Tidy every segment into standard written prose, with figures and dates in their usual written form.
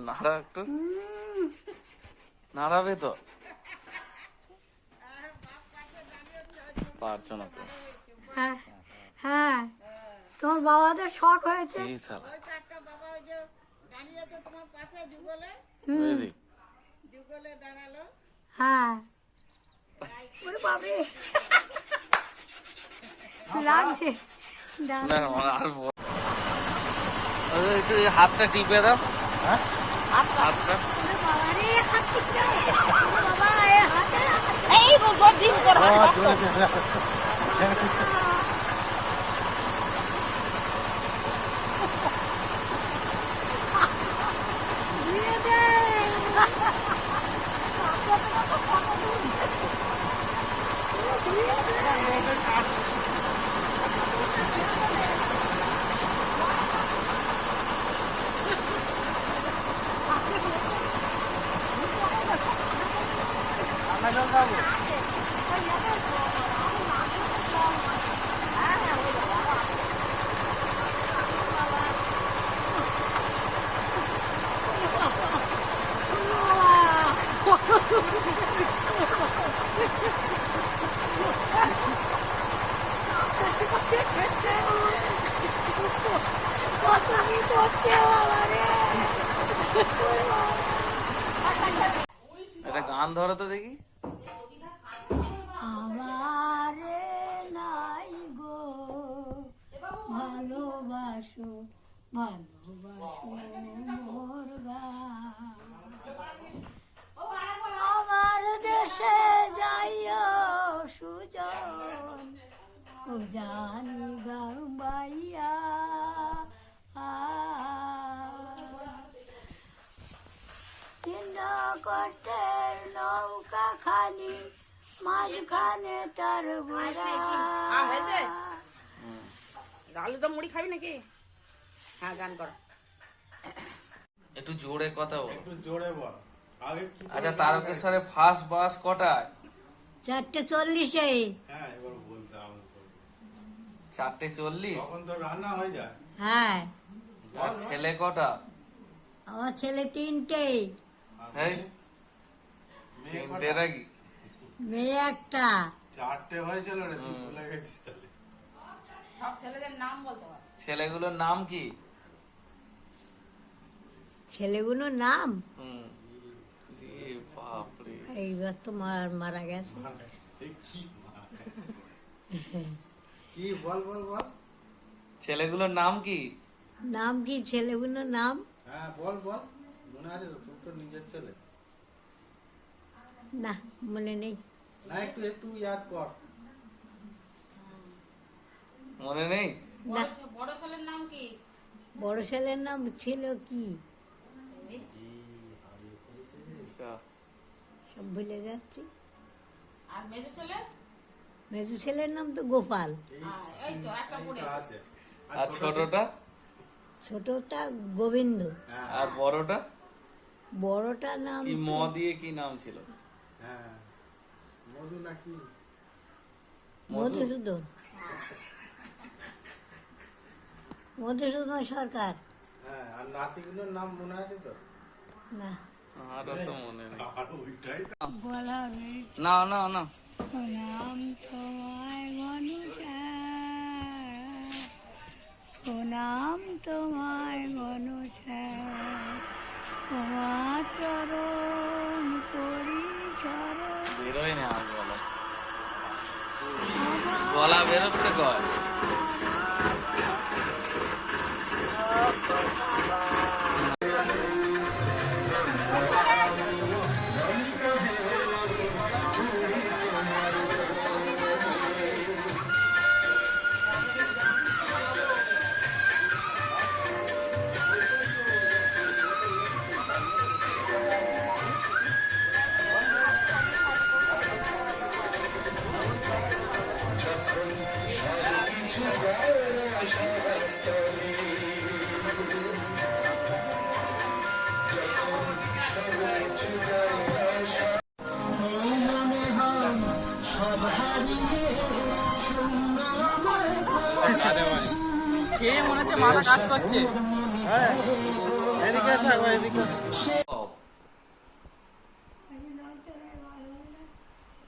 নাড়া একটু নাড়াবে তো পারছো না তো। হ্যাঁ হ্যাঁ তোমার বাবাদের শখ হয়েছে। হ্যাঁ লাগছে একটু হাতটা টিপে দাও। হাতটা এটা গান ধরো তো দেখি। আমারে নাই গো ভালোবাসো ভালোবাসো মোর গান, আমার দেশে যাইও সুজন ও জানি গাম্বাইয়া, চিহ্ন কষ্টের নৌকা খানি মাঝখানে তার গোড়া। আলু দম মুড়ি খাবি নাকি? হ্যাঁ গান করো। একটু জোরে কথা বল। একটু জোরে বল। আচ্ছা তারকেশ্বরে ফার্স্ট বাস কটায়? 4:40। হ্যাঁ এবার বলতে হবে। 4:40। তখন তো রান্না হয়ে যায়। হ্যাঁ আর ছেলে কটা? আমার ছেলে 3টে। হ্যাঁ 3টে নাকি? মেয়ে একটা। 4টে হয়েছিল রে, তুই ভুলে গেছিস তাহলে। সব ছেলেদের নাম বলতে পারো। ছেলেগুলোর নাম কি? ছেলেগুলোর নাম বাপরে এইবার তো মারা গেছে। কি বল বল বল। ছেলেগুলোর নাম কি? নাম কি ছেলেগুলোর নাম? হ্যাঁ বল বল, মনে আছে তো? তোর তো নিজের ছেলে। না মনে নেই। না একটু একটু ইয়াদ কর। মনে নেই? না। বড় ছেলের নাম কি? বড় ছেলের নাম ছিল কি সব ভুলে যাচ্ছি। আর মেজো ছেলে? মেজু ছেলের নাম তো গোপাল। এই তো একটা পড়ে আছে। আর ছোটটা? ছোটটা গোবিন্দ। আর বড়টা? বড়টা নাম কি ম দিয়ে কি নাম ছিল? হ্যাঁ মধু নাকি? মধুসূদন। মধুসূদন সরকার। হ্যাঁ আর নাতিগুলোর নাম মনে আছে তো? না আর তো মনে নেই। আর ওইটাই তো। বলা নেই। না না না নাম তোমায় গনুষা, ও নাম তোমায় গনুষা, তোমার চরণ করি চরণ। বেরোয় না আর গলা বেরোচ্ছে কয়। খেয়ে মনে হচ্ছে মাথা কাজ করছে। হ্যাঁ এদিকে এসো একবার এদিকে এসো।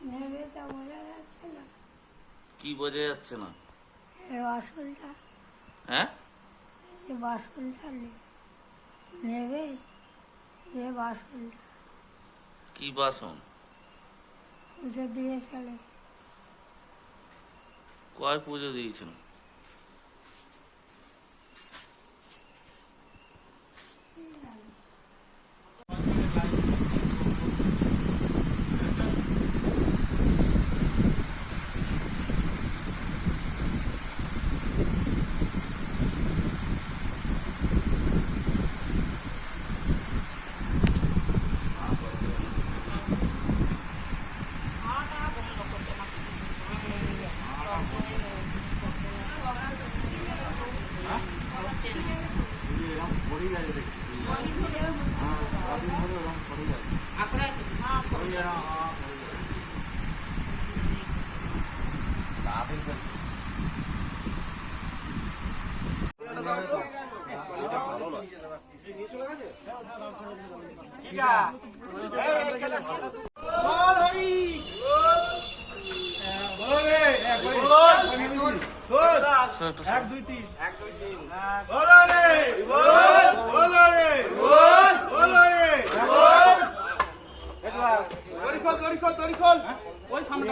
নেবে তা বোঝা যাচ্ছে না কি বোঝা যাচ্ছে না? এই বাসনটা হ্যাঁ, এই বাসনটা নেবে এই বাসনটা কি বাসন? পুজো দিয়ে চলে কয় পুজো দিয়েছেন? ওই সামনে